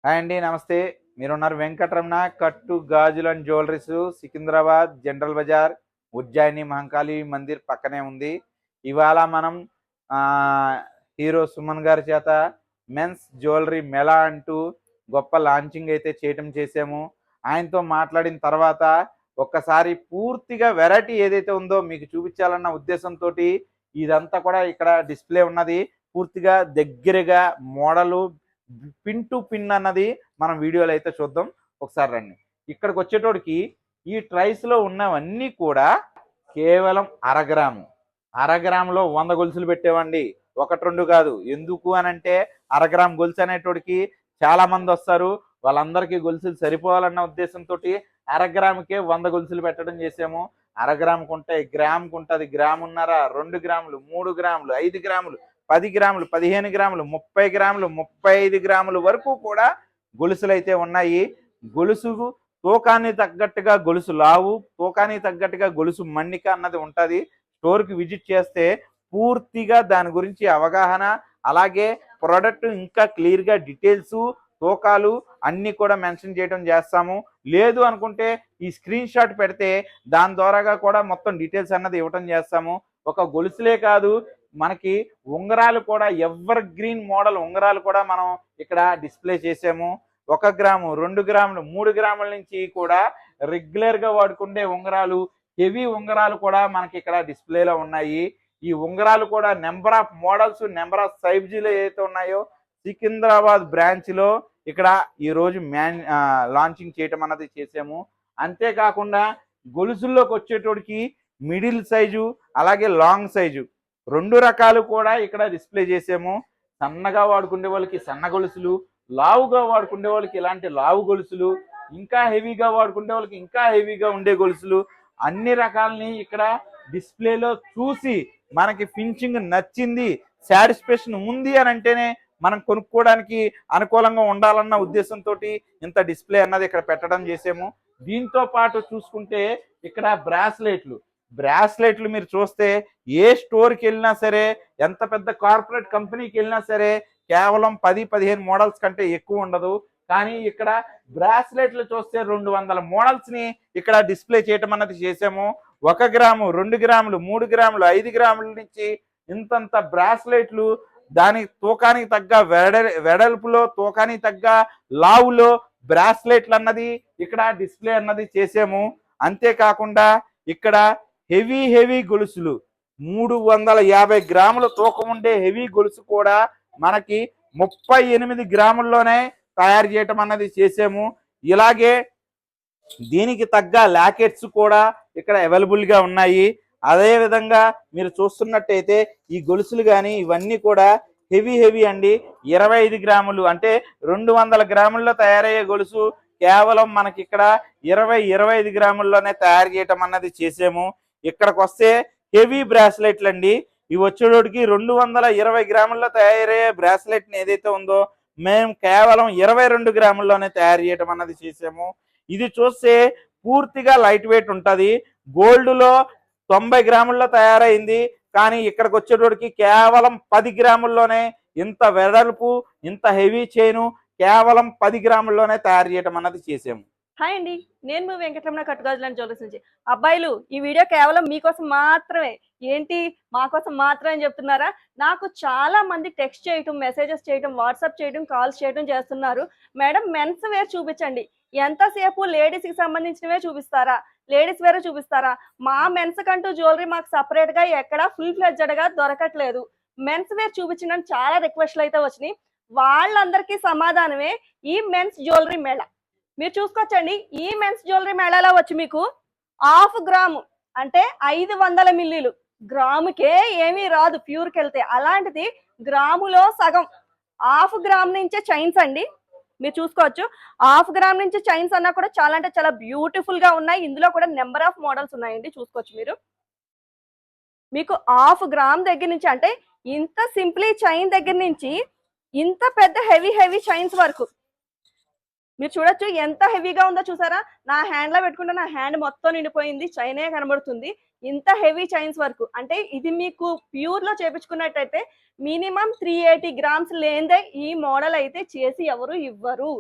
Hi అండి, నమస్తే. మీరున్నారు వెంకటరమణ కట్టు గాజులు and jewelleries, Secunderabad General Bazaar, Ujjaini Mahankali Mandir పక్కనే ఉంది. ఇవాళ మనం ఆ, హీరో సుమన్ గారి చేత మెన్స్ జ్యువెలరీ మెలా అంటూ గొప్ప లాంచింగ్ అయితే చేసాము. ఆయనతో మాట్లాడిన తర్వాత ఒక్కసారి పూర్తిగా వెరైటీ ఏదైతే ఉందో మీకు చూపించాలన్న ఉద్దేశంతో ఇదంతా కూడా ఇక్కడ డిస్ప్లే ఉన్నది. పూర్తిగా దగ్గరగా మోడలు పిన్ టు పిన్ అన్నది మనం వీడియోలో అయితే చూద్దాం. ఒకసారి రండి. ఇక్కడికి వచ్చేటోడికి ఈ ట్రైస్ లో ఉన్నవన్నీ కూడా కేవలం అరగ్రాములో 100 గొలుసులు పెట్టేవండి. ఒకటి రెండు కాదు. ఎందుకు అని అంటే అరగ్రామ్ గొలుసు అనేటోడికి చాలా మంది వస్తారు, వాళ్ళందరికీ గొలుసులు సరిపోవాలన్న ఉద్దేశంతో అరగ్రాముకే 100 గొలుసులు పెట్టడం చేసాము. అరగ్రాముకు ఉంటాయి, గ్రాముకు ఉంటుంది, గ్రామున్నర, 2 గ్రాములు, 3 గ్రాములు, 5 గ్రాములు, 10 గ్రాములు, 15 గ్రాములు, 30 గ్రాములు, 35 గ్రాముల వరకు కూడా గొలుసులు అయితే ఉన్నాయి. గొలుసు తూకాన్ని తగ్గట్టుగా గొలుసు లావు, తూకానికి తగ్గట్టుగా గొలుసు మన్నిక అన్నది ఉంటుంది. స్టోర్కి విజిట్ చేస్తే పూర్తిగా దాని గురించి అవగాహన, అలాగే ప్రోడక్ట్ ఇంకా క్లియర్గా డీటెయిల్స్, తూకాలు అన్నీ కూడా మెన్షన్ చేయడం చేస్తాము. లేదు అనుకుంటే ఈ స్క్రీన్ షాట్ పెడితే దాని ద్వారాగా కూడా మొత్తం డీటెయిల్స్ అన్నది ఇవ్వటం చేస్తాము. ఒక గొలుసులే కాదు, మనకి ఉంగరాలు కూడా ఎవర్ గ్రీన్ మోడల్ ఉంగరాలు కూడా మనం ఇక్కడ డిస్ప్లే చేసాము. 1 గ్రాము, 2 గ్రాములు, 3 గ్రాముల నుంచి కూడా రెగ్యులర్గా వాడుకుండే ఉంగరాలు, హెవీ ఉంగరాలు కూడా మనకి ఇక్కడ డిస్ప్లేలో ఉన్నాయి. ఈ ఉంగరాలు కూడా number of models, number of సైజులు ఏదైతే ఉన్నాయో సికింద్రాబాద్ బ్రాంచ్లో ఇక్కడ ఈరోజు లాంచింగ్ చేయటం అన్నది చేసాము. అంతేకాకుండా గొలుసుల్లోకి వచ్చేటోడికి మిడిల్ సైజు అలాగే లాంగ్ సైజు 2 రకాలు కూడా ఇక్కడ డిస్ప్లే చేసాము. సన్నగా వాడుకునే వాళ్ళకి సన్న గొలుసులు, లావుగా వాడుకునే వాళ్ళకి ఇలాంటి లావు గొలుసులు, ఇంకా హెవీగా వాడుకునే వాళ్ళకి ఇంకా హెవీగా ఉండే గొలుసులు, అన్ని రకాలని ఇక్కడ డిస్ప్లేలో చూసి మనకి ఫినిషింగ్ నచ్చింది, సాటిస్ఫాక్షన్ ఉంది అని అంటేనే మనం కొనుక్కోవడానికి అనుకూలంగా ఉండాలన్న ఉద్దేశంతో ఇంత డిస్ప్లే అన్నది ఇక్కడ పెట్టడం చేసాము. దీంతో పాటు చూసుకుంటే ఇక్కడ బ్రాస్లెట్లు మీరు చూస్తే ఏ స్టోర్కి వెళ్ళినా సరే, ఎంత పెద్ద కార్పొరేట్ కంపెనీకి వెళ్ళినా సరే కేవలం 10-15 మోడల్స్ కంటే ఎక్కువ ఉండదు. కానీ ఇక్కడ బ్రాస్లెట్లు చూస్తే 200 మోడల్స్ ని ఇక్కడ డిస్ప్లే చేయటం అన్నది చేసాము. 1 గ్రాము, 2 గ్రాములు, 3 గ్రాములు, 5 గ్రాముల నుంచి ఇంతంత బ్రాస్లెట్లు దాని తూకానికి తగ్గ వెడల్పులో, తూకానికి తగ్గ లావులో బ్రాస్లెట్లు అన్నది ఇక్కడ డిస్ప్లే అన్నది చేసాము. అంతేకాకుండా ఇక్కడ హెవీ గొలుసులు 350 గ్రాముల తూకం ఉండే హెవీ గొలుసు కూడా మనకి 38 గ్రాముల్లోనే తయారు చేయటం అన్నది చేసాము. ఇలాగే దీనికి తగ్గ లాకెట్స్ కూడా ఇక్కడ అవైలబుల్గా ఉన్నాయి. అదే విధంగా మీరు చూస్తున్నట్టయితే ఈ గొలుసులు కానీ ఇవన్నీ కూడా హెవీ అండి. 25 గ్రాములు అంటే 200 గ్రాముల్లో తయారయ్యే గొలుసు కేవలం మనకి ఇక్కడ 25 గ్రాముల్లోనే తయారు చేయటం అన్నది చేసాము. ఇక్కడికి వస్తే హెవీ బ్రాస్లెట్లు అండి. ఇవి వచ్చేటోడికి 220 గ్రాముల్లో తయారయ్యే బ్రాస్లెట్ ఏదైతే ఉందో మేము కేవలం 22 గ్రాముల్లోనే తయారు చేయటం అన్నది చేసాము. ఇది చూస్తే పూర్తిగా లైట్ వెయిట్ ఉంటుంది. గోల్డ్లో 90 గ్రాముల్లో తయారైంది, కానీ ఇక్కడికి వచ్చేటోడికి కేవలం 10 గ్రాముల్లోనే ఇంత వెడల్పు, ఇంత హెవీ చైను కేవలం 10 గ్రాముల్లోనే తయారు చేయటం అన్నది చేసాము. హాయ్ అండి, నేను మీ వెంకటరమణ కట్టుగాజులు అండ్ జ్యువెలర్స్ నుంచి. అబ్బాయిలు, ఈ వీడియో కేవలం మీకోసం మాత్రమే. ఏంటి మాకోసం మాత్రమే చెప్తున్నారా? నాకు చాలా మంది టెక్స్ట్ చేయటం, మెసేజెస్ చేయటం, వాట్సాప్ చేయటం, కాల్స్ చేయటం చేస్తున్నారు. మేడం మెన్స్ వేర్ చూపించండి. ఎంతసేపు లేడీస్కి సంబంధించినవే చూపిస్తారా, లేడీస్ వేరే చూపిస్తారా? మా మెన్స్ కంటూ జ్యువెలరీ మాకు సపరేట్గా ఎక్కడ ఫుల్ ఫ్లెడ్జెడ్గా దొరకట్లేదు. మెన్స్ వేర్ చూపించండి అని చాలా రిక్వెస్ట్లు అయితే వచ్చినాయి. వాళ్ళందరికీ సమాధానమే ఈ మెన్స్ జ్యువెలరీ మేళా. మీరు చూసుకోవచ్చండి, ఈ మెన్స్ జ్యువెలరీ మేళాలో వచ్చి మీకు 1/2 గ్రాము అంటే 500 మిల్లీలు, గ్రాముకే ఏమీ రాదు ప్యూర్కి వెళ్తే. అలాంటిది గ్రాములో సగం 1/2 గ్రామ్ నుంచే చైన్స్ అండి. మీరు చూసుకోవచ్చు, 1/2 గ్రామ్ నుంచి చైన్స్ అన్నా కూడా చాలా అంటే చాలా బ్యూటిఫుల్ గా ఉన్నాయి. ఇందులో కూడా నెంబర్ ఆఫ్ మోడల్స్ ఉన్నాయండి. చూసుకోవచ్చు మీరు. మీకు 1/2 గ్రామ్ దగ్గర నుంచి అంటే ఇంత సింప్లీ చైన్ దగ్గర నుంచి ఇంత పెద్ద హెవీ చైన్స్ వరకు మీరు చూడొచ్చు ఎంత హెవీగా ఉందో చూసారా. నా హ్యాండ్ లో పెట్టుకుంటే నా హ్యాండ్ మొత్తం నిండిపోయింది, చైనే కనబడుతుంది. ఇంత హెవీ చైన్స్ వరకు అంటే ఇది మీకు ప్యూర్ లో చేపించుకున్నట్టయితే మినిమం 380 గ్రామ్స్ లేనిదే ఈ మోడల్ అయితే చేసి ఎవరు ఇవ్వరు.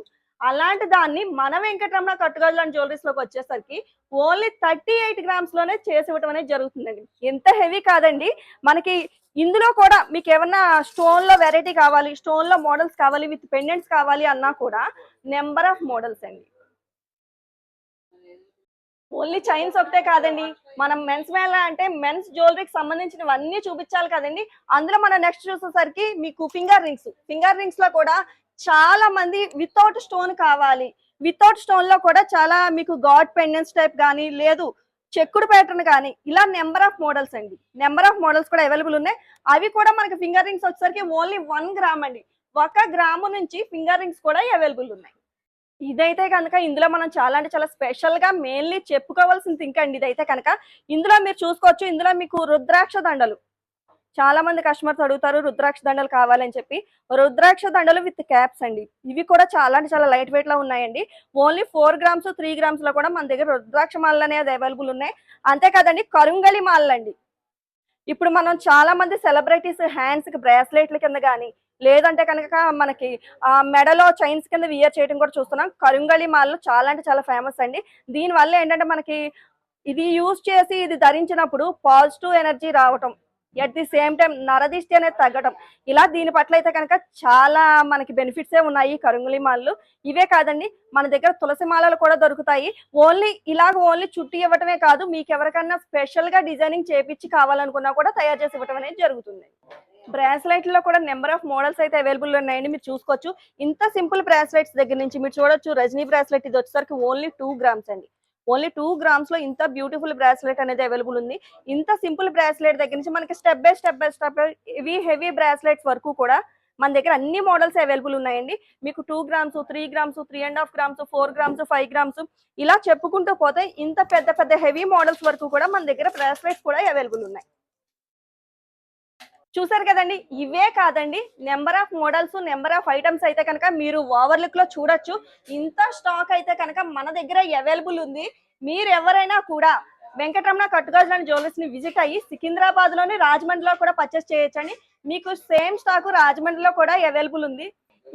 అలాంటి దాన్ని మన వెంకటరమణ కట్టుగజాల జ్యువెలరీస్ లోకి వచ్చేసరికి ఓన్లీ 38 గ్రామ్స్ లోనే చేసి ఇవ్వడం అనేది జరుగుతుందండి. ఎంత హెవీ కాదండి. మనకి ఇందులో కూడా మీకు ఏమన్నా స్టోన్ లో వెరైటీ కావాలి, స్టోన్ లో మోడల్స్ కావాలి, విత్ పెండెంట్స్ కావాలి అన్నా కూడా నెంబర్ ఆఫ్ మోడల్స్ అండి. ఓన్లీ చైన్స్ ఒకటే కాదండి, మనం మెన్స్ వేర్ అంటే మెన్స్ జ్యువెలరీకి సంబంధించినవన్నీ చూపించాలి కదండి. అందులో మనం నెక్స్ట్ చూసేసరికి మీకు ఫింగర్ రింగ్స్ లో కూడా చాలా మంది వితౌట్ స్టోన్ కావాలి. వితౌట్ స్టోన్ లో కూడా చాలా మీకు గాడ్ పెండెంట్స్ టైప్ కానీ లేదు చెక్కుడు ప్యాటర్న్ కానీ ఇలా నెంబర్ ఆఫ్ మోడల్స్ అండి. నెంబర్ ఆఫ్ మోడల్స్ కూడా అవైలబుల్ ఉన్నాయి. అవి కూడా మనకి ఫింగర్ రింగ్స్ వచ్చేసరికి ఓన్లీ 1 గ్రామ్ అండి. 1 గ్రాము నుంచి ఫింగర్ రింగ్స్ కూడా అవైలబుల్ ఉన్నాయి. ఇదైతే కనుక ఇందులో మనం చాలా అంటే చాలా స్పెషల్ గా మెయిన్లీ చెప్పుకోవాల్సిన థింక్ అండి. ఇదైతే కనుక ఇందులో మీరు చూసుకోవచ్చు, ఇందులో మీకు రుద్రాక్ష దండలు చాలా మంది కస్టమర్స్ అడుగుతారు రుద్రాక్ష దండలు కావాలని చెప్పి. రుద్రాక్ష దండలు విత్ క్యాప్స్ అండి. ఇవి కూడా చాలా అంటే చాలా లైట్ వెయిట్ లో ఉన్నాయండి. ఓన్లీ 4 గ్రామ్స్ 3 గ్రామ్స్ లో కూడా మన దగ్గర రుద్రాక్ష మాలలు అనేది అవైలబుల్ ఉన్నాయి. అంతేకాదండి కరుంగలి మాలలు అండి. ఇప్పుడు మనం చాలా మంది సెలబ్రిటీస్ హ్యాండ్స్ కి బ్రాస్లెట్ల కింద కానీ లేదంటే కనుక మనకి మెడలో చైన్స్ కింద వియర్ చేయడం కూడా చూస్తున్నాం. కరుంగలి మాలలు చాలా అంటే చాలా ఫేమస్ అండి. దీని వల్ల ఏంటంటే మనకి ఇది యూజ్ చేసి ఇది ధరించినప్పుడు పాజిటివ్ ఎనర్జీ రావటం, ఎట్ ది సేమ్ టైం నరదిష్టి అనేది తగ్గడం, ఇలా దీని పట్ల అయితే కనుక చాలా మనకి బెనిఫిట్సే ఉన్నాయి ఈ కరుంగలి మాలలు. ఇవే కాదండి మన దగ్గర తులసి మాలలు కూడా దొరుకుతాయి. ఓన్లీ చుట్టి ఇవ్వటమే కాదు, మీకు ఎవరికన్నా స్పెషల్ గా డిజైనింగ్ చేపించి కావాలనుకున్నా కూడా తయారు చేసి ఇవ్వటం అనేది జరుగుతుంది. బ్రాస్లెట్ లో కూడా నెంబర్ ఆఫ్ మోడల్స్ అయితే అవైలబుల్ ఉన్నాయండి. మీరు చూసుకోవచ్చు ఇంత సింపుల్ బ్రాస్లెట్స్ దగ్గర నుంచి మీరు చూడొచ్చు. రజనీ బ్రాస్లెట్ ఇది వచ్చేసరికి ఓన్లీ 2 గ్రామ్స్ అండి. ఓన్లీ 2 గ్రామ్స్ లో ఇంత బ్యూటిఫుల్ బ్రాస్లెట్ అనేది అవైలబుల్ ఉంది. ఇంత సింపుల్ బ్రాస్లెట్ దగ్గర నుంచి మనకి step by step heavy bracelets వరకు కూడా మన దగ్గర అన్ని మోడల్స్ అవైలబుల్ ఉన్నాయండి. మీకు 2 grams 3 grams 3.5 grams 4 grams 5 grams ఇలా చెప్పుకుంటూ పోతే ఇంత పెద్ద హెవీ మోడల్స్ వరకు కూడా మన దగ్గర బ్రాస్లెట్స్ కూడా అవైలబుల్ ఉన్నాయి. చూసారు కదండి. ఇవే కాదండి number of models number of items అయితే కనుక మీరు ఓవర్ లుక్ లో చూడొచ్చు. ఇంత స్టాక్ అయితే కనుక మన దగ్గర అవైలబుల్ ఉంది. మీరు ఎవరైనా కూడా వెంకటరమణ కట్టుగజాల జ్యువెలర్స్ ని విజిట్ అయ్యి సికింద్రాబాద్ లోని రాజమండ్రిలో కూడా పర్చేస్ చేయొచ్చండి. మీకు సేమ్ స్టాక్ రాజమండ్రిలో కూడా అవైలబుల్ ఉంది.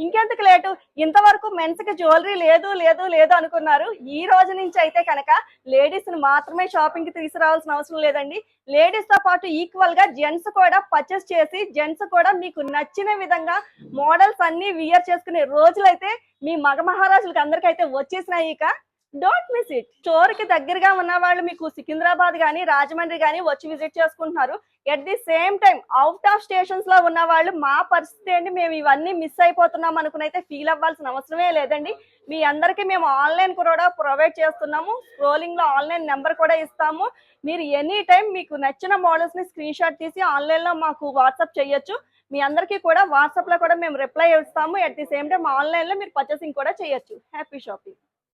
ఇంకెందుకు లేటు, ఇంతవరకు మెన్స్ కి జ్యువెలరీ లేదు అనుకున్నారు. ఈ రోజు నుంచి అయితే కనుక లేడీస్ ని మాత్రమే షాపింగ్ కి తీసుకురావాల్సిన అవసరం లేదండి. లేడీస్ తో పాటు ఈక్వల్ గా జెంట్స్ కూడా పర్చేస్ చేసి జెంట్స్ కూడా మీకు నచ్చిన విధంగా మోడల్స్ అన్ని వియర్ చేసుకునే రోజులైతే మీ మగ మహారాజులకి అందరికైతే వచ్చేసినాయి. ఇక డోంట్ మిస్ ఇట్. స్టోర్ కి దగ్గరగా ఉన్న వాళ్ళు మీకు సికింద్రాబాద్ గానీ రాజమండ్రి గానీ వచ్చి విజిట్ చేసుకుంటున్నారు. At the same time out of stations లో ఉన్న వాళ్ళు మా పరిస్థితి ఏంటి, మేము ఇవన్నీ మిస్ అయిపోతున్నాం అనుకుని అయితే ఫీల్ అవ్వాల్సిన అవసరమే లేదండి. మీ అందరికీ మేము ఆన్లైన్ కూడా ప్రొవైడ్ చేస్తున్నాము. స్క్రోలింగ్ లో ఆన్లైన్ నెంబర్ కూడా ఇస్తాము. మీరు ఎనీ టైం మీకు నచ్చిన మోడల్స్ ని స్క్రీన్ షాట్ తీసి ఆన్లైన్ లో మాకు వాట్సాప్ చేయొచ్చు. మీ అందరికీ కూడా వాట్సాప్ లో కూడా మేము రిప్లై ఇస్తాము. At the same time online లో మీరు పర్చేసింగ్ కూడా చేయొచ్చు. Happy shopping.